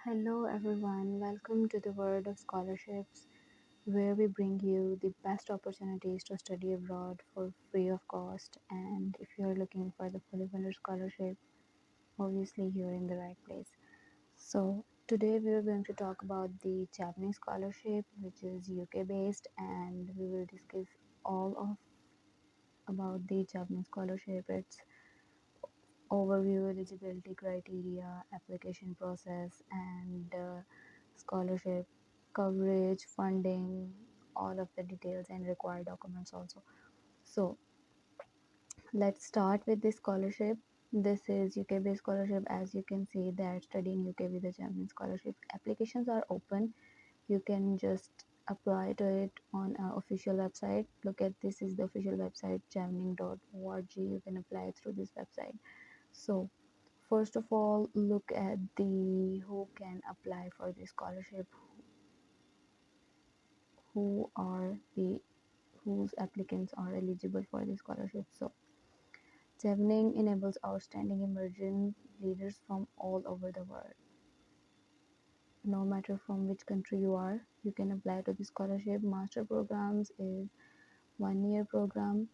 Hello everyone, welcome to the world of scholarships where we bring you the best opportunities to study abroad for free of cost. And if you're looking for the fully funded scholarship, obviously you're in the right place. So today we are going to talk about the Chevening Scholarship, which is UK based, and we will discuss all of about the Chevening Scholarship, its overview, eligibility criteria, application process, and scholarship coverage, funding, all of the details and required documents also. So let's start with this scholarship. This is UK based scholarship. As you can see that studying UK with the Chevening Scholarship applications are open. You can just apply to it on our official website. Look at this is the official website chevening.org. You can apply through this website. So first of all, look at the who can apply for this scholarship, who are the whose applicants are eligible for the scholarship. So Chevening enables outstanding emerging leaders from all over the world. No matter from which country you are, you can apply to the scholarship. Master programs is 1 year program,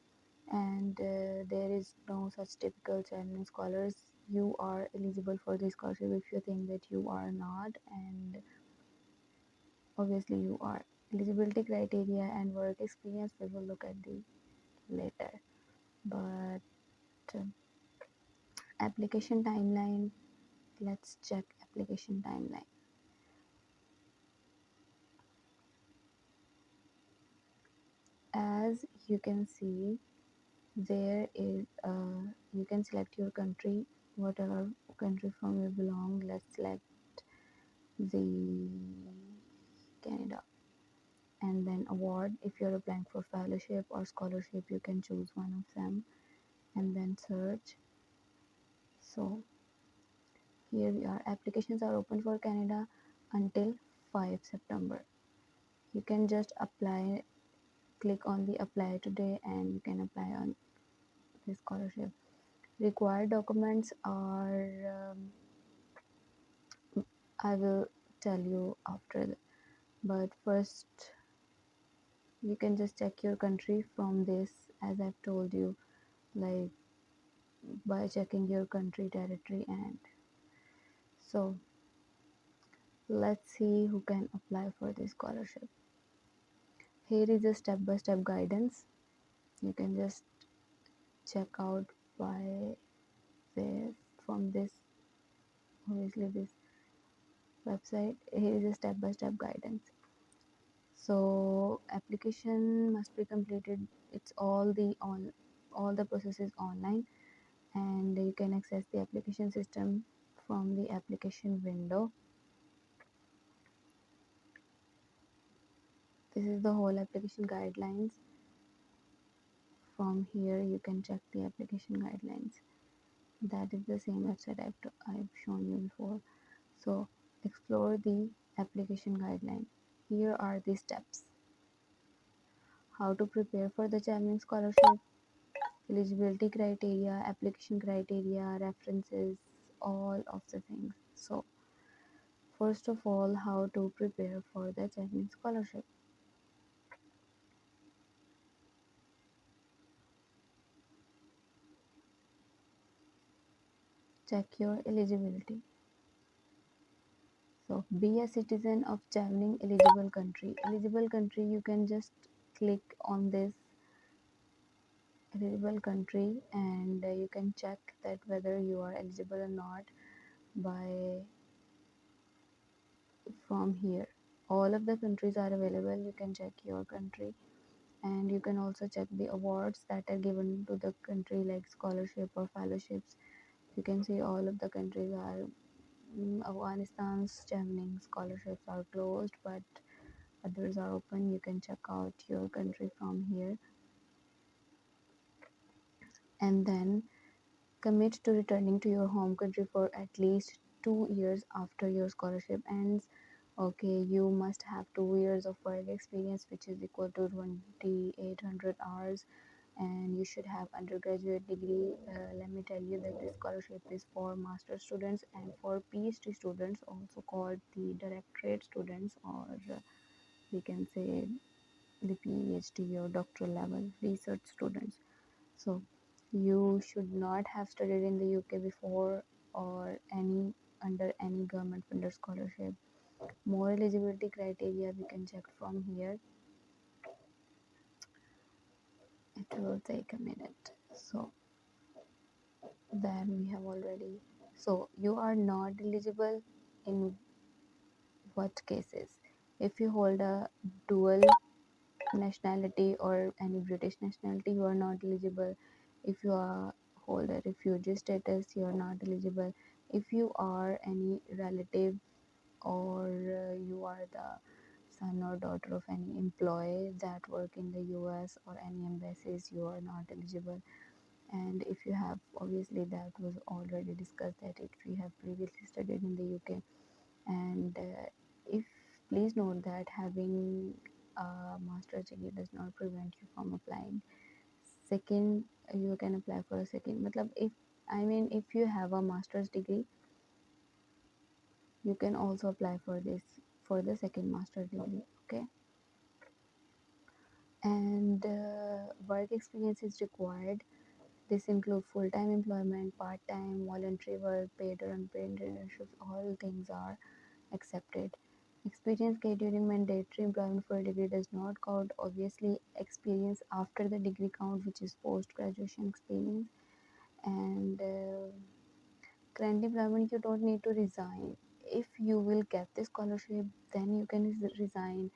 and there is no such typical Chevening scholars. You are eligible for the scholarship if you think that you are not, and obviously you are. Eligibility criteria and work experience we will look at the later. But uh, application timeline, let's check application timeline. As you can see, there is you can select your country, whatever country from you belong. Let's select the Canada, and then award. If you're applying for fellowship or scholarship, you can choose one of them and then search. So here we are. Applications are open for Canada until 5 September. You can just apply, click on the apply today, and you can apply on the scholarship. Required documents are, I will tell you after, but first you can just check your country from this, as I've told you, like by checking your country territory. And so let's see who can apply for this scholarship. Here is a step-by-step guidance. You can just check out by this from this, obviously this website. Here is a step-by-step guidance. So application must be completed. It's all the process is online, and you can access the application system from the application window. This is the whole application guidelines. From here you can check the application guidelines. That is the same website I've shown you before. So explore the application guideline. Here are the steps. How to prepare for the Chevening Scholarship, eligibility criteria, application criteria, references, all of the things. So first of all, how to prepare for the Chevening Scholarship. Check your eligibility. So be a citizen of Chevening eligible country. Eligible country, you can just click on this eligible country, and you can check that whether you are eligible or not by from here. All of the countries are available. You can check your country, and you can also check the awards that are given to the country, like scholarship or fellowships. You can see all of the countries are Afghanistan's Chevening scholarships are closed, but others are open. You can check out your country from here, and then commit to returning to your home country for at least 2 years after your scholarship ends. Okay, you must have 2 years of work experience, which is equal to 2800 hours, and you should have undergraduate degree. Let me tell you that this scholarship is for master students and for PhD students, also called the directorate students, or we can say the PhD or doctoral level research students. So you should not have studied in the UK before, or any under any government funded scholarship. More eligibility criteria we can check from here. It will take a minute. So then we have already, so you are not eligible in what cases? If you hold a dual nationality or any British nationality, you are not eligible. If you are hold a refugee status, you are not eligible. If you are any relative, or you are the son or daughter of any employee that work in the US or any embassies, you are not eligible. And if you have, obviously that was already discussed, that if you have previously studied in the UK, and if, please note that having a master's degree does not prevent you from applying second. You can apply for a second, matlab, if, I mean, if you have a master's degree, you can also apply for this, for the second master's degree. Okay. And work experience is required. This includes full-time employment, part-time, voluntary work, paid or unpaid internships. All things are accepted. Experience gained during mandatory employment for a degree does not count. Obviously, experience after the degree count, which is post-graduation experience. And current employment, you don't need to resign. If you will get the scholarship, then you can resign,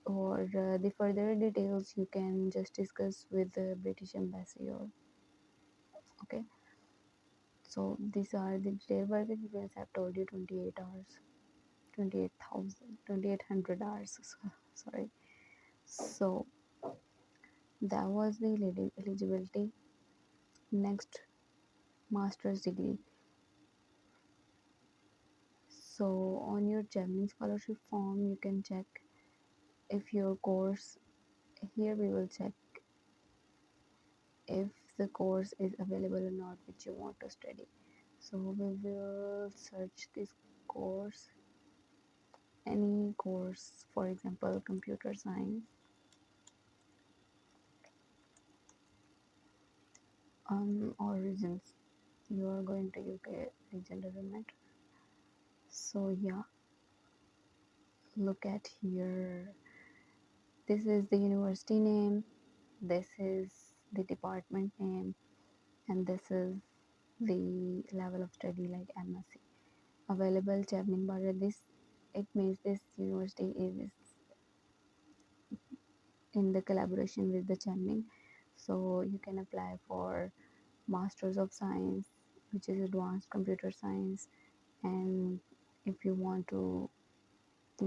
or the further details you can just discuss with the British embassy. Or okay, so these are the detailed work experience. I've told you 28 hours, 28,000, 2,800 hours. Sorry. So that was the eligibility. Next, master's degree. So on your Chevening scholarship form, you can check if your course, here we will check if the course is available or not which you want to study. So we will search this course, any course, for example computer science. Origins, you are going to UK, region doesn't matter. So yeah, look at here, this is the university name, this is the department name, and this is the level of study, like MSc. Available Chevening border, this, it means this university is in the collaboration with the Chevening. So you can apply for Masters of Science, which is advanced computer science. And if you want to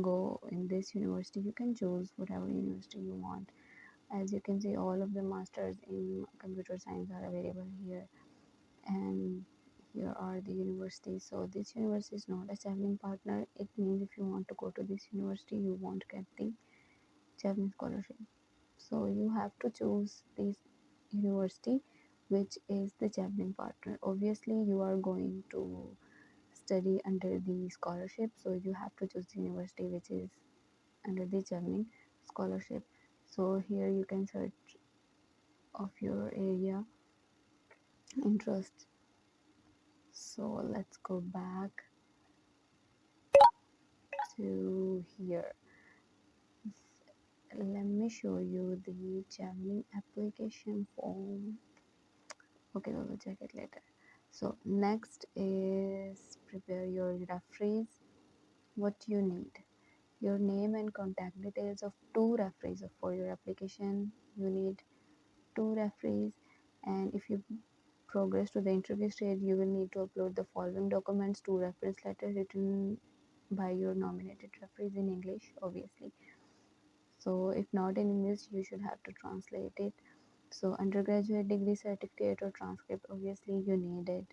go in this university, you can choose whatever university you want. As you can see, all of the masters in computer science are available here, and here are the universities. So this university is not a Chevening partner. It means if you want to go to this university, you won't get the Chevening scholarship. So you have to choose this university which is the Chevening partner. Obviously you are going to study under the scholarship, so you have to choose the university which is under the Chevening scholarship. So here you can search of your area interest. So let's go back to here. Let me show you the Chevening application form. Okay, we will check it later. So next is prepare your referees. What you need: your name and contact details of two referees. For your application you need two referees, and if you progress to the interview stage, you will need to upload the following documents: two reference letters written by your nominated referees in English, obviously. So if not in English, you should have to translate it. So undergraduate degree certificate or transcript, obviously you need it.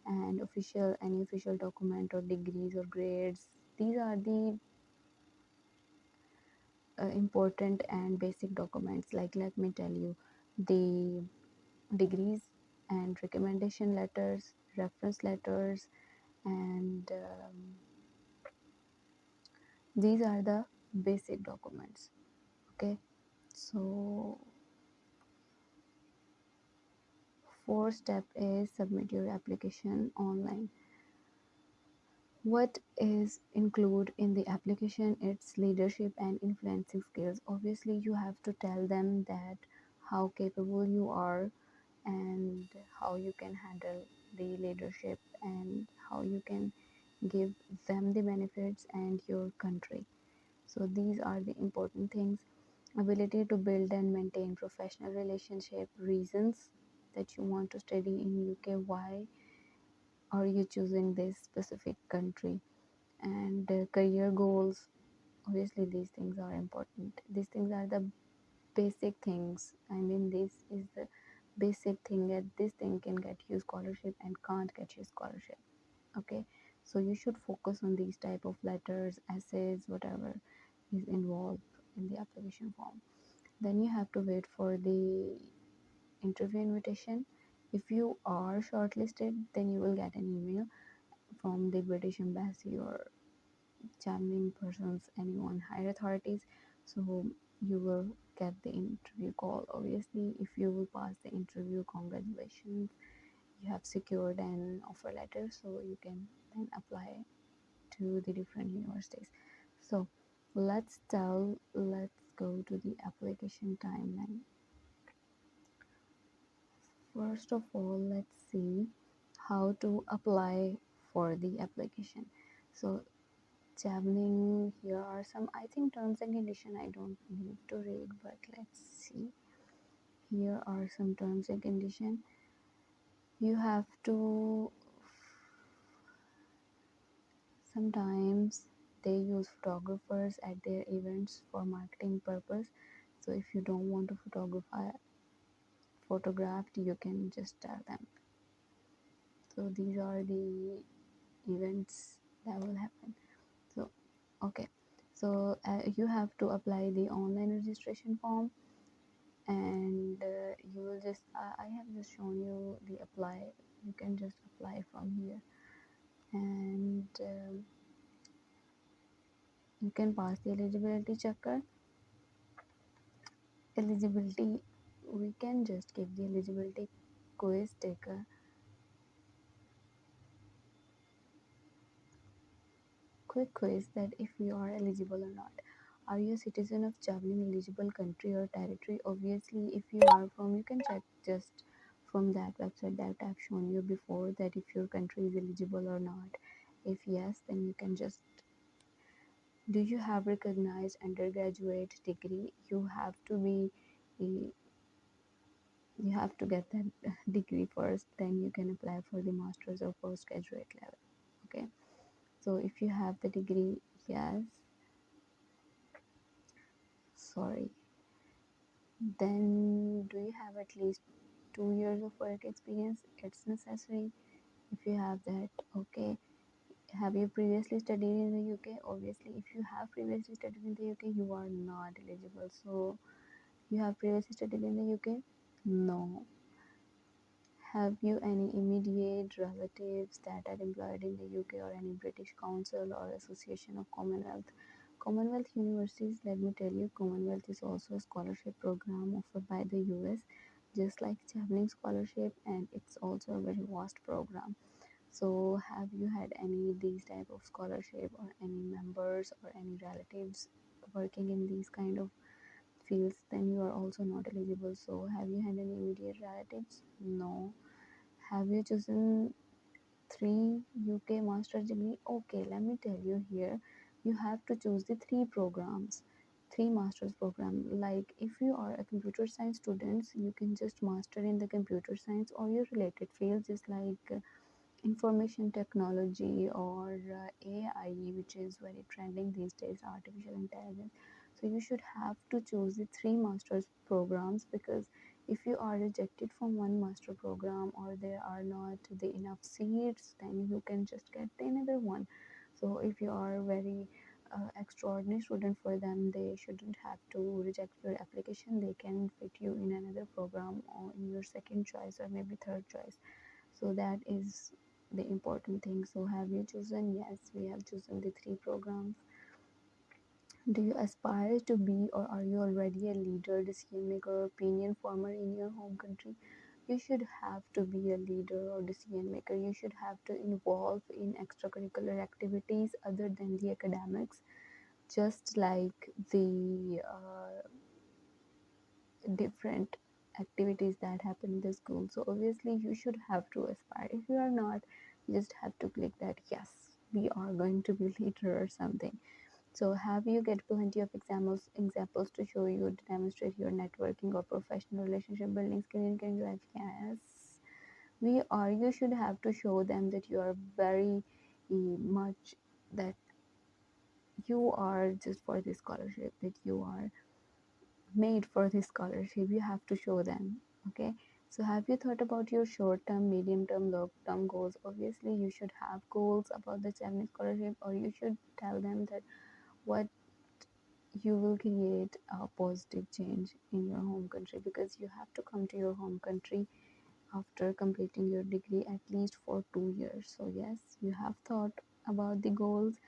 And official, any official document or degrees or grades, these are the important and basic documents. Like, let me tell you, the degrees and recommendation letters, reference letters, and these are the basic documents. Okay, so fourth step is submit your application online. What is include in the application? It's leadership and influencing skills. Obviously you have to tell them that how capable you are and how you can handle the leadership and how you can give them the benefits and your country. So these are the important things. Ability to build and maintain professional relationship, reasons that you want to study in UK, why are you choosing this specific country, and career goals. Obviously these things are important. These things are the basic things. I mean, this is the basic thing that this thing can get you scholarship and can't get you scholarship. Okay, so you should focus on these type of letters, essays, whatever is involved in the application form. Then you have to wait for the interview invitation. If you are shortlisted, then you will get an email from the British embassy or Chevening persons, anyone, higher authorities. So you will get the interview call. Obviously, if you will pass the interview, congratulations, you have secured an offer letter, so you can then apply to the different universities. So let's go to the application timeline. First of all, let's see how to apply for the application. So Chevening, here are some, I think, terms and condition I don't need to read, but let's see. Here are some terms and condition. You have to, sometimes they use photographers at their events for marketing purpose. So if you don't want to photographed, you can just tell them. So these are the events that will happen. So okay, so you have to apply the online registration form, and you will just I have just shown you the apply. You can just apply from here, and you can pass the eligibility checker. Eligibility, we can just give the eligibility quiz, take a quick quiz that if you are eligible or not. Are you a citizen of Chevening eligible country or territory? Obviously, if you are from, you can check just from that website that I've shown you before, that if your country is eligible or not. If yes, then you can just, do you have recognized undergraduate degree? You have to be, you have to get that degree first, then you can apply for the master's or postgraduate level. Okay, so if you have the degree, yes, sorry, then do you have at least 2 years of work experience? It's necessary. If you have that, okay. Have you previously studied in the UK? Obviously, if you have previously studied in the UK, you are not eligible. So you have previously studied in the UK? No. Have you any immediate relatives that are employed in the UK or any British Council or Association of Commonwealth? Commonwealth universities, let me tell you, Commonwealth is also a scholarship program offered by the US, just like Chevening Scholarship, and it's also a very vast program. So, have you had any these type of scholarship or any members or any relatives working in these kind of fields? Then you are also not eligible. So, have you had any immediate relatives? No. Have you chosen three UK master's degree? Okay, let me tell you here. You have to choose the three programs, three master's program. Like if you are a computer science student, you can just master in the computer science or your related fields, just like information technology or AI, which is very trending these days, artificial intelligence. So you should have to choose the three master's programs, because if you are rejected from one master program or there are not the enough seats, then you can just get the another one. So if you are very extraordinary student, for them they shouldn't have to reject your application. They can fit you in another program or in your second choice or maybe third choice. So that is the important thing. So have you chosen? Yes, we have chosen the three programs. Do you aspire to be, or are you already a leader, decision maker, opinion former in your home country? You should have to be a leader or decision maker. You should have to involve in extracurricular activities other than the academics, just like the different activities that happen in the school. So obviously you should have to aspire. If you are not, you just have to click that yes, we are going to be leader or something. So have you get plenty of examples to show you, to demonstrate your networking or professional relationship building skill in Canadian life? Yes, we are. You should have to show them that you are very much, that you are just for this scholarship, that you are made for this scholarship. You have to show them. Okay, so have you thought about your short term, medium term, long term goals? Obviously you should have goals about the Chevening scholarship, or you should tell them that what you will create a positive change in your home country, because you have to come to your home country after completing your degree at least for 2 years. So yes, you have thought about the goals.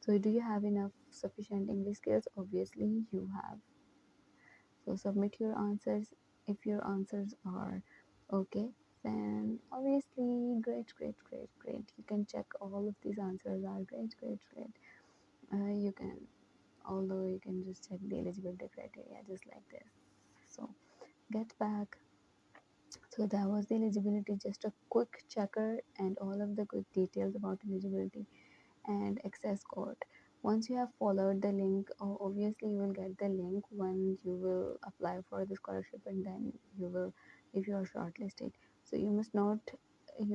So do you have enough sufficient English skills? Obviously you have. So submit your answers. If your answers are okay, then obviously great. You can check all of these answers are great. You can, although you can just check the eligibility criteria just like this. So get back. So that was the eligibility, just a quick checker and all of the quick details about eligibility and access code. Once you have followed the link, obviously you will get the link when you will apply for the scholarship, and then you will, if you are shortlisted. So you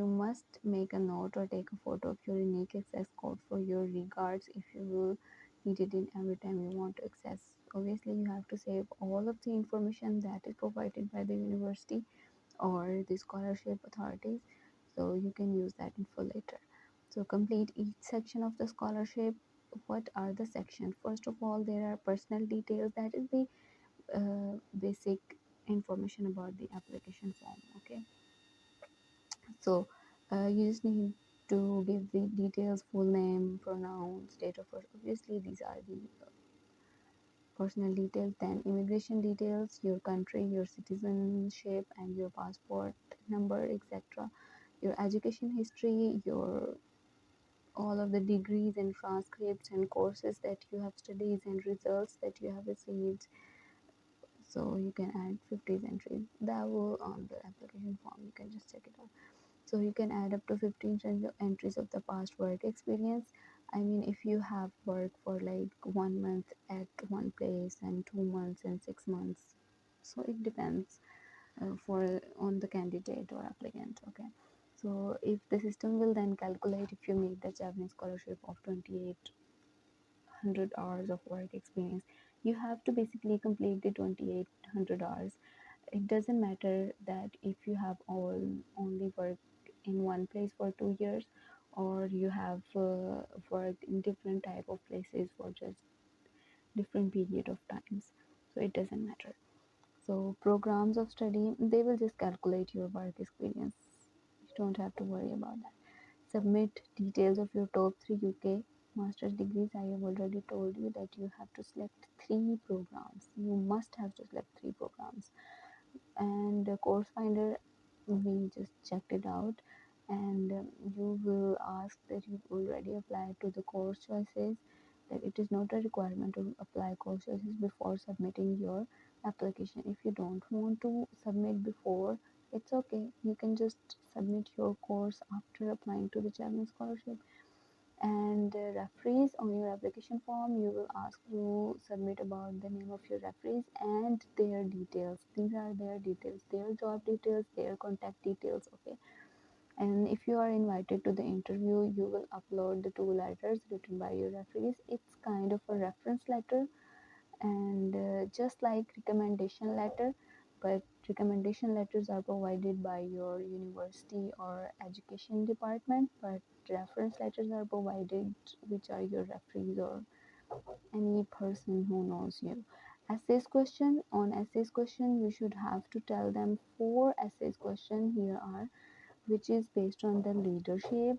must make a note or take a photo of your unique access code for your regards, if you will need it in every time you want to access. Obviously you have to save all of the information that is provided by the university or the scholarship authorities, so you can use that info later. So complete each section of the scholarship. What are the sections? First of all, there are personal details. That is the basic information about the application form. Okay, so you just need to give the details: full name, pronouns, date of birth. Obviously these are the personal details. Then immigration details, your country, your citizenship, and your passport number, etc. Your education history, your all of the degrees and transcripts and courses that you have studied and results that you have received. So you can add 50 entries that will on the application form. You can just check it out. So you can add up to 15 entries of the past work experience. I mean, if you have worked for like 1 month at one place and 2 months and 6 months, so it depends for on the candidate or applicant. Okay, so if the system will then calculate, if you meet the Japanese scholarship of 2800 hours of work experience, you have to basically complete the 2800 hours. It doesn't matter that if you have only worked in one place for 2 years, or you have worked in different type of places for just different period of times. So it doesn't matter. So programs of study, they will just calculate your work experience. You don't have to worry about that. Submit details of your top 3 UK master's degrees. I have already told you that you have to select 3 programs. You must have to select 3 programs. And the course finder, we just checked it out, and you will ask that you've already applied to the course choices, that it is not a requirement to apply course choices before submitting your application. If you don't want to submit before, it's okay, you can just submit your course after applying to the Chevening scholarship. And referees, on your application form you will ask to submit about the name of your referees and their details. These are their details, their job details, their contact details. Okay, and if you are invited to the interview, you will upload the 2 letters written by your referees. It's kind of a reference letter, and just like recommendation letter, but recommendation letters are provided by your university or education department, but reference letters are provided, which are your referees or any person who knows you. Essays question, you should have to tell them four essays question here are, which is based on the leadership,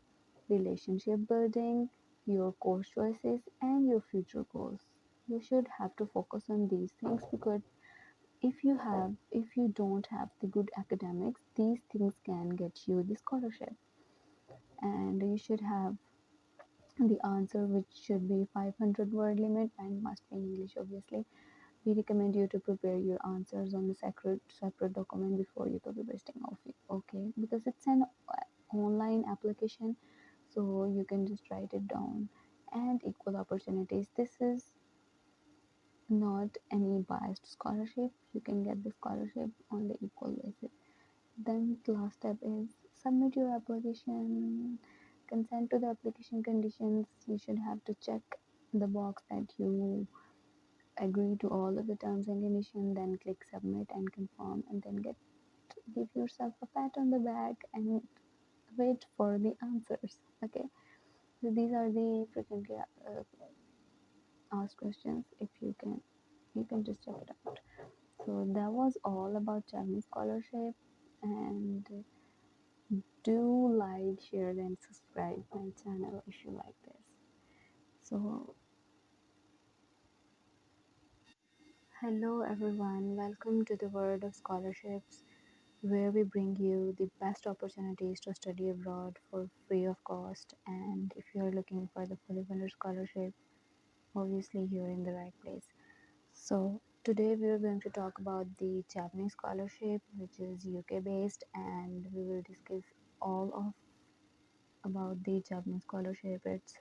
relationship building, your course choices, and your future goals. You should have to focus on these things because if you don't have the good academics, these things can get you the scholarship. And you should have the answer, which should be 500 word limit and must be in English, obviously. We recommend you to prepare your answers on a separate document before you copy pasting of it, okay? Because it's an online application, so you can just write it down. And equal opportunities. This is not any biased scholarship. You can get the scholarship on the equal basis. Then the last step is submit your application, consent to the application conditions. You should have to check the box that you agree to all of the terms and conditions, then click submit and confirm, and then give yourself a pat on the back and wait for the answers. Okay, so these are the frequently asked questions. If you can just check it out. So that was all about Chevening Scholarship, and do like, share, and subscribe my channel if you like this. So hello everyone, welcome to the world of scholarships, where we bring you the best opportunities to study abroad for free of cost. And if you're looking for the fully funded scholarship, obviously you're in the right place. So today we are going to talk about the Chevening Scholarship, which is UK based, and we will discuss all of about the Chevening Scholarship, its